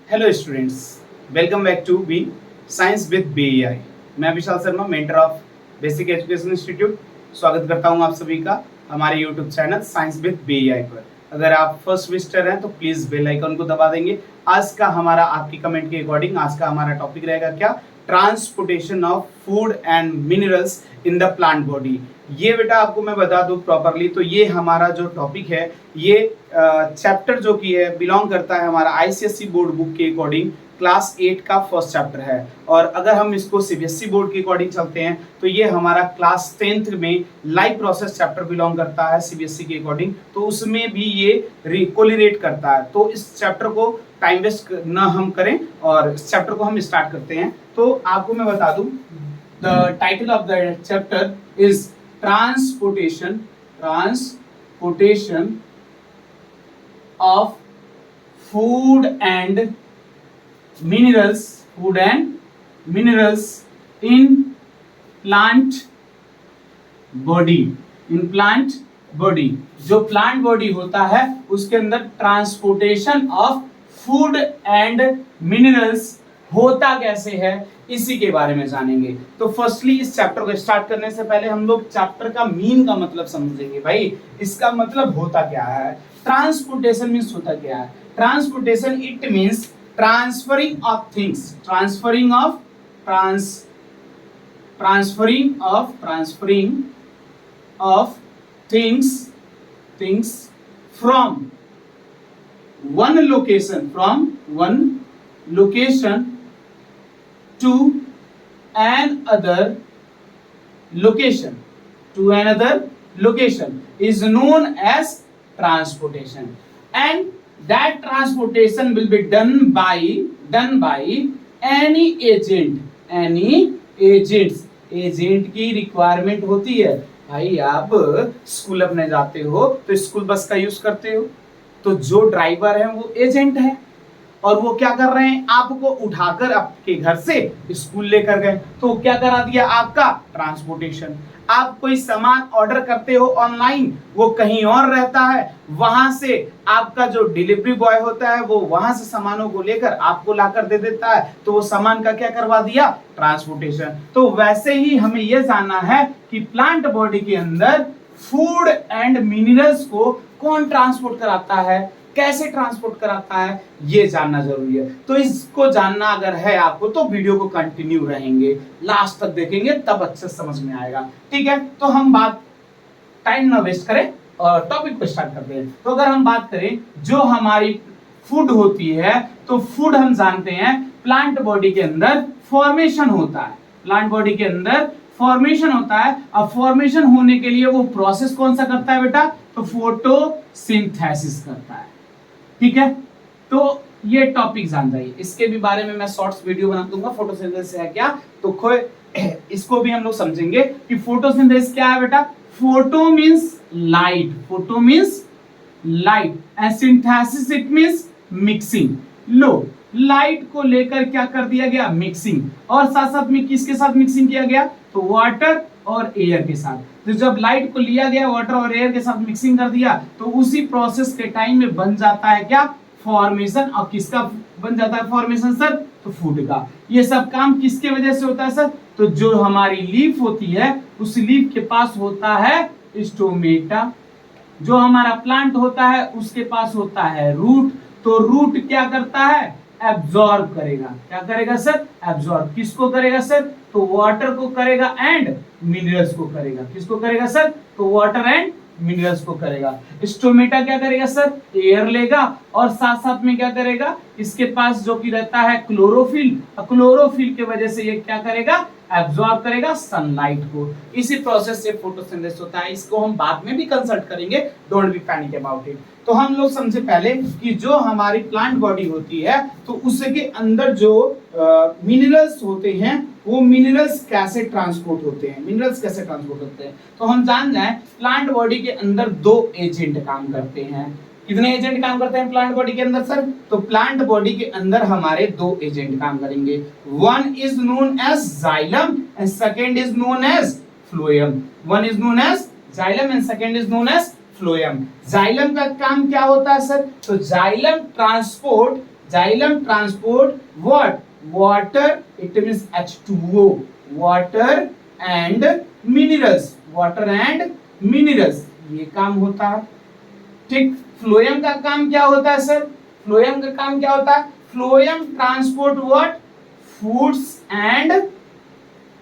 Hello students, welcome back to be science with BEI. मैं Vishal Sharma, mentor of basic education institute. स्वागत करता हूं आप सभी का हमारे YouTube channel science with BEI पर। अगर आप फर्स्ट विजिटर हैं तो प्लीज बेल आइकन को दबा देंगे। आज का हमारा आपकी कमेंट के अकॉर्डिंग आज का हमारा टॉपिक रहेगा क्या? Transportation of food and minerals in the plant body. ये बेटा आपको मैं बता दूं प्रॉपरली, तो ये हमारा जो टॉपिक है ये चैप्टर जो की है बिलोंग करता है हमारा आईसीएसई बोर्ड बुक के अकॉर्डिंग क्लास 8 का फर्स्ट चैप्टर है। और अगर हम इसको सीबीएसई बोर्ड के अकॉर्डिंग चलते हैं तो ये हमारा क्लास 10th में लाइव प्रोसेस चैप्टर बिलोंग करता है सीबीएसई के अकॉर्डिंग, तो उसमें भी ये कोलिरेट करता है। तो इस चैप्टर को टाइम वेस्ट ना हम करें और इस चैप्टर को हम स्टार्ट करते हैं। तो आपको मैं बता दूं, the title of the chapter is transportation of food and minerals in plant body। जो प्लांट बॉडी होता है उसके अंदर transportation of food and minerals होता कैसे है, इसी के बारे में जानेंगे। तो फर्स्टली इस चैप्टर को स्टार्ट करने से पहले हम लोग चैप्टर का मीन का मतलब समझेंगे। भाई इसका मतलब होता क्या है? ट्रांसपोर्टेशन मीन्स होता क्या है? Transportation it means transferring of things from one location to another location is known as transportation, and that transportation will be done by any agent की रिक्वायरमेंट होती है। भाई आप स्कूल अपने जाते हो तो स्कूल बस का यूज करते हो, तो जो ड्राइवर है वो एजेंट है और वो क्या कर रहे हैं? आपको उठाकर आपके घर से स्कूल लेकर गए, तो क्या करा दिया? आपका ट्रांसपोर्टेशन। आप कोई सामान ऑर्डर करते हो ऑनलाइन, वो कहीं और रहता है, वहां से आपका जो डिलीवरी बॉय होता है वो वहां से सामानों को लेकर आपको लाकर दे देता है, तो वो सामान का क्या करवा दिया? ट्रांसपोर्टेशन। तो वैसे ही हमें यह जानना है कि प्लांट बॉडी के अंदर फूड एंड मिनरल्स को कौन ट्रांसपोर्ट कराता है, कैसे ट्रांसपोर्ट कराता है, ये जानना जरूरी है। तो इसको जानना अगर है आपको तो वीडियो को कंटिन्यू रहेंगे, लास्ट तक देखेंगे तब अच्छे समझ में आएगा। ठीक है, तो हम बात टाइम ना वेस्ट करें और टॉपिक को स्टार्ट करते हैं। तो अगर हम बात करें जो हमारी फूड होती है, तो फूड हम जानते हैं प्लांट बॉडी के अंदर फॉर्मेशन होता है। प्लांट बॉडी के अंदर फॉर्मेशन होता है। अब फॉर्मेशन होने के लिए वो प्रोसेस कौन सा करता है बेटा? तो फोटोसिंथेसिस करता है। ठीक है, तो ये टॉपिक जान जाइए, इसके भी बारे में मैं शॉर्ट्स वीडियो बना दूंगा। फोटोसिंथेसिस है क्या, तो इसको भी हम लोग समझेंगे कि फोटोसिंथेसिस क्या है बेटा। Photo means light and synthesis it means mixing. Low, light को लेकर क्या कर दिया गया? मिक्सिंग। और साथ साथ में किसके साथ मिक्सिंग किया गया? तो वाटर और एयर के साथ। तो जब लाइट को लिया गया, वाटर और एयर के साथ मिक्सिंग कर दिया, तो उसी प्रोसेस के टाइम में बन जाता है क्या? फॉर्मेशन। और किसका बन जाता है फॉर्मेशन सर? तो फूड का। ये सब काम किसके वजह से होता है सर? तो जो हमारी लीफ होती है उस लीफ के पास होता है स्टोमेटा। जो हमारा प्लांट होता है उसके पास होता है रूट। तो रूट क्या करता है? एब्जॉर्ब करेगा। क्या करेगा सर? एब्जॉर्ब। किसको करेगा सर? तो वाटर को करेगा एंड मिनरल्स को करेगा। किसको करेगा सर? तो वाटर एंड मिनरल्स को करेगा। स्टोमेटा क्या करेगा सर? एयर लेगा और साथ साथ में क्या करेगा? इसके पास जो कि रहता है क्लोरोफिल, क्लोरोफिल के वजह से ये क्या करेगा? एब्जॉर्ब करेगा सनलाइट को। इसी प्रोसेस से फोटोसिंथेसिस होता है। इसको हम बाद में भी कंसल्ट करेंगे, don't be panic about it. तो हम लोग समझे पहले कि जो हमारी प्लांट बॉडी होती है तो उसके अंदर जो मिनरल्स होते हैं वो मिनरल्स कैसे ट्रांसपोर्ट होते हैं। तो हम जान जाएं प्लांट बॉडी के अंदर दो एजेंट काम करते हैं। कितने एजेंट काम करते हैं प्लांट बॉडी के अंदर सर? तो प्लांट बॉडी के अंदर हमारे दो एजेंट काम करेंगे। One is known as xylem and second is known as phloem. One is known as xylem and second is known as phloem. Xylem का काम क्या होता है सर? तो xylem transport xylem transport what, water, it means H2O, water and minerals, water and minerals, ये काम होता है। ठीक, फ्लोएम का काम क्या होता है सर, फ्लोएम का काम क्या होता है, phloem transport what, foods and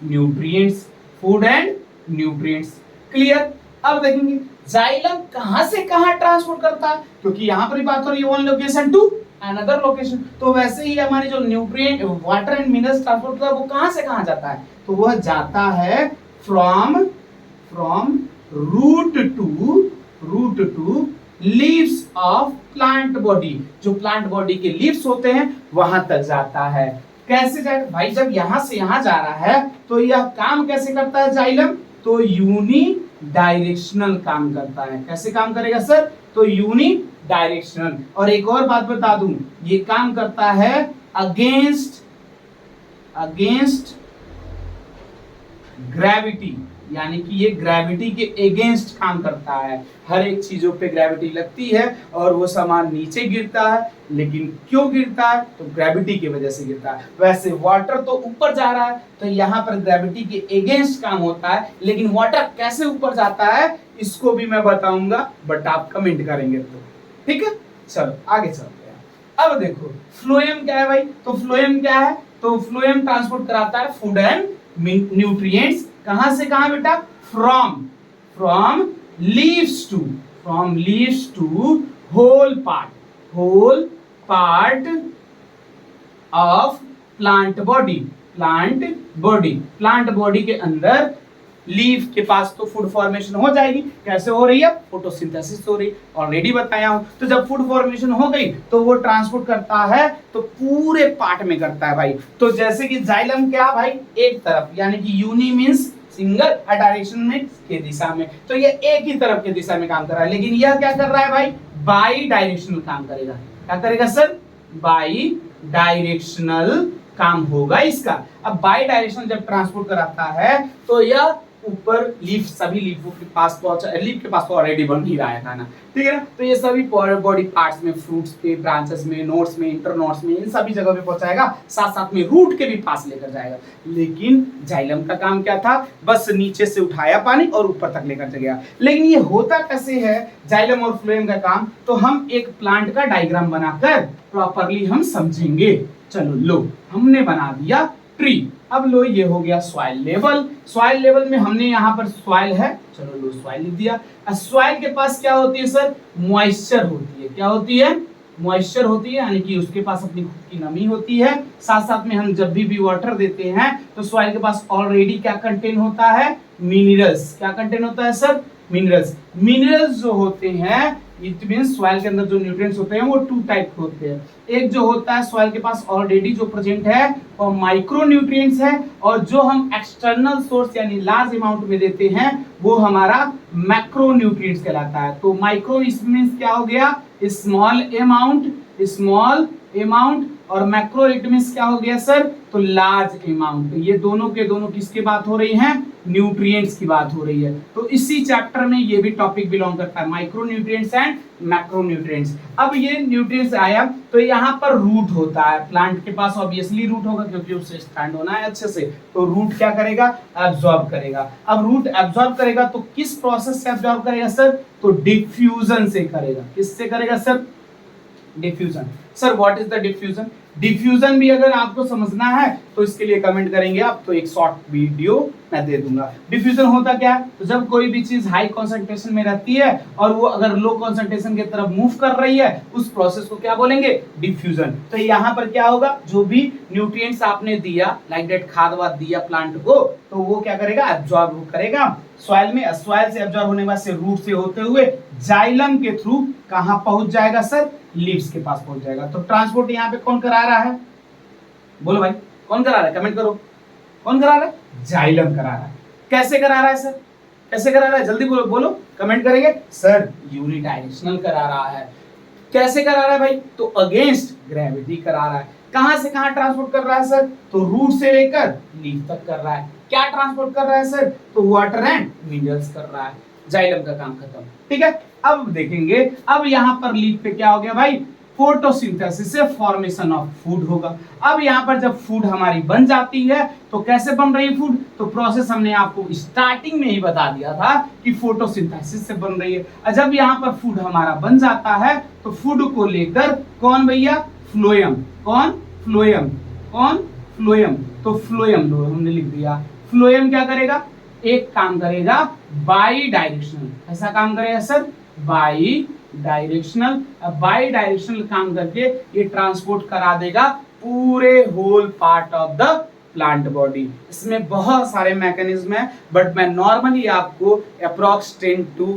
nutrients, food and nutrients, clear. अब देखेंगे जाइलम कहां से कहां ट्रांसपोर्ट करता है, क्योंकि यहां पर ही बात हो रही है one location to another location, तो वैसे ही हमारी जो nutrient, water and minerals transport होता है वो कहां से कहां जाता है, तो वह जाता है from root to leaves of plant body, जो प्लांट बॉडी के लीव्स होते हैं वहां तक जाता है। कैसे जाएगा भाई, जब यहां से यहां जा रहा है तो यह काम कैसे करता है जाइलम, तो यूनी डायरेक्शनल काम करता है। कैसे काम करेगा सर, तो यूनी डायरेक्शनल। और एक और बात बता दूं, ये काम करता है अगेंस्ट ग्रेविटी, यानी कि ये ग्रेविटी के अगेंस्ट काम करता है। हर एक चीजों पे ग्रेविटी लगती है और वो सामान नीचे गिरता है, लेकिन क्यों गिरता है, तो ग्रेविटी की वजह से गिरता है। वैसे वाटर तो ऊपर जा रहा है तो यहाँ पर ग्रेविटी के अगेंस्ट काम होता है, लेकिन वाटर कैसे ऊपर जाता है इसको भी मैं बताऊंगा, बट आप कमेंट करेंगे तो ठीक है। चलो आगे चलते हैं। अब देखो फ्लोएम क्या है भाई, तो फ्लोएम क्या है, तो फ्लोएम ट्रांसपोर्ट कराता है फूड एंड न्यूट्रिएंट्स, कहां से कहां बेटा, from leaves to whole part of plant body के अंदर लीफ के पास तो फूड फॉर्मेशन हो जाएगी। कैसे हो रही है, फोटोसिंथेसिस हो रही, ऑलरेडी बताया हूं। तो जब फूड फॉर्मेशन हो गई तो वो ट्रांसपोर्ट करता है तो पूरे पार्ट में करता है भाई। तो जैसे कि जाइलम क्या भाई, एक तरफ, यानी कि यूनी मींस सिंगल, डायरेक्शन में के दिशा में, तो ये एक ही तरफ के दिशा में काम कर रहा है। लेकिन यह क्या कर रहा है भाई, बाई डायरेक्शनल काम करेगा। क्या करेगा सर, बाई डायरेक्शनल काम होगा इसका। अब बाई डायरेक्शनल जब ट्रांसपोर्ट कराता है तो यह ऊपर लीफ, सभी लीफों के पास पहुंचा, लीफ के पास तो ऑलरेडी बन ही रहा है खाना, ठीक है ना। तो ये सभी बॉडी पार्ट्स में, फ्रूट्स पे, ब्रांचेस में, नोट्स में, इंटरनोट्स में, इन सभी जगह पे पहुंचाएगा, साथ साथ में रूट के भी पास लेकर जाएगा। लेकिन जाइलम का काम क्या था, बस नीचे से उठाया पानी और ऊपर तक लेकर गया। लेकिन ये होता कैसे है जाइलम और फ्लोएम का काम, तो हम एक प्लांट का डायग्राम बनाकर प्रॉपरली हम समझेंगे। चलो लो, हमने बना दिया ट्री। अब लो ये हो गया सॉइल लेवल। सॉइल लेवल में हमने यहाँ पर सॉइल है, चलो लो सॉइल लिख दिया। सॉइल के पास क्या होती है सर, मॉइस्चर होती है। क्या होती है, मॉइस्चर होती है, यानी कि उसके पास अपनी खुद की नमी होती है। साथ साथ में हम जब भी वाटर देते हैं तो सॉइल के पास ऑलरेडी क्या कंटेन होता है, मिनरल्स। क्या कंटेन होता है सर, मिनरल्स। मिनरल्स जो होते हैं, इट मींस सॉइल के अंदर जो न्यूट्रिएंट्स होते हैं वो टू टाइप के होते हैं। एक जो होता है सॉइल के पास ऑलरेडी जो प्रेजेंट है वो माइक्रो न्यूट्रिएंट्स है, और जो हम एक्सटर्नल सोर्स यानी लार्ज अमाउंट में देते हैं वो हमारा मैक्रो न्यूट्रिएंट्स कहलाता है। तो माइक्रो मींस क्या हो गया, स्मॉल अमाउंट, और मैक्रो इट मींस क्या हो गया सर, तो लार्ज अमाउंट। ये दोनों के दोनों किसकी बात हो रही है, न्यूट्रिएंट्स की बात हो रही है। तो इसी चैप्टर में ये भी टॉपिक बिलोंग करता है, micro nutrients and macro nutrients. अब ये न्यूट्रिएंट्स आया तो यहाँ पर रूट होता है, प्लांट के पास ऑब्वियसली रूट होगा क्योंकि उसे स्टैंड होना है अच्छे से। तो रूट क्या करेगा, एब्जॉर्ब करेगा। अब रूट एब्जॉर्ब करेगा तो किस प्रोसेस से एब्जॉर्ब करेगा सर, तो डिफ्यूजन से करेगा। किससे करेगा sir, diffusion. Sir what is the diffusion, diffusion भी अगर आपको समझना है तो इसके लिए कमेंट करेंगे आप, तो एक शॉर्ट वीडियो मैं दे दूंगा। डिफ्यूजन होता क्या है, तो जब कोई भी चीज हाई कंसंट्रेशन में रहती है और वो अगर लो कंसंट्रेशन की तरफ मूव कर रही है, उस प्रोसेस को क्या बोलेंगे, डिफ्यूजन। तो यहाँ पर क्या होगा, जो भी न्यूट्रिएंट्स आपने दिया, लाइक दैट खाद वाद दिया प्लांट को, तो वो क्या करेगा, एब्जॉर्ब करेगा सॉइल में। सॉइल से एब्जॉर्ब होने के बाद से रूट से होते हुए जाइलम के थ्रू कहां पहुंच जाएगा सर, लीव्स के पास पहुंच जाएगा। तो ट्रांसपोर्ट यहाँ पे कौन करा रहा है, बोलो भाई कौन करा रहा है, कमेंट करो कौन करा रहा है, जाइलम करा रहा है। कैसे करा रहा है सर, कैसे करा रहा है, जल्दी बोलो बोलो, कमेंट करेंगे। सर यूनिडायरेक्शनल करा रहा है। कैसे करा रहा है भाई, तो अगेंस्ट ग्रेविटी करा रहा है। कहां से कहां ट्रांसपोर्ट कर रहा है सर, तो रूट से लेकर लीफ तक कर रहा है। क्या ट्रांसपोर्ट कर रहा है सर, तो वाटर एंड मिनरल्स कर रहा है। जाइलम का काम खत्म, ठीक है। अब देखेंगे, अब यहाँ पर लीफ पे क्या हो गया भाई, फोटोसिंथेसिस से फॉर्मेशन ऑफ फूड होगा। अब यहाँ पर जब फूड हमारी बन जाती है तो कैसे बन रही है फूड, तो प्रोसेस हमने आपको स्टार्टिंग में ही बता दिया था कि फोटोसिंथेसिस से बन रही है। और जब यहाँ पर फूड हमारा बन जाता है तो फूड को लेकर कौन भैया, फ्लोएम, कौन फ्लोएम, कौन फ्लोएम, तो फ्लोएम लो हमने लिख दिया। फ्लोएम क्या करेगा, एक काम करेगा बाई डायरेक्शनल, ऐसा काम करेगा sir, bidirectional. Bidirectional काम करके ये ट्रांसपोर्ट करा देगा पूरे whole part of the plant body. इसमें बहुत सारे मैकेनिज्म है, बट मैं नॉर्मली आपको अप्रॉक्स 10 to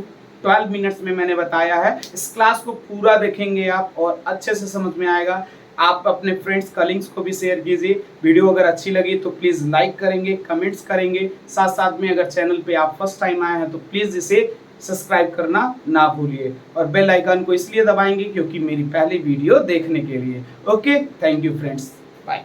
12 मिनट्स में मैंने बताया है। इस क्लास को पूरा देखेंगे आप और अच्छे से समझ में आएगा। आप अपने फ्रेंड्स कलीग्स को भी शेयर कीजिए। वीडियो अगर अच्छी लगी तो प्लीज़ लाइक करेंगे, कमेंट्स करेंगे, साथ साथ में अगर चैनल पे आप फर्स्ट टाइम आए हैं तो प्लीज़ इसे सब्सक्राइब करना ना भूलिए और बेल आइकन को इसलिए दबाएंगे क्योंकि मेरी पहली वीडियो देखने के लिए। Okay, thank you friends, bye.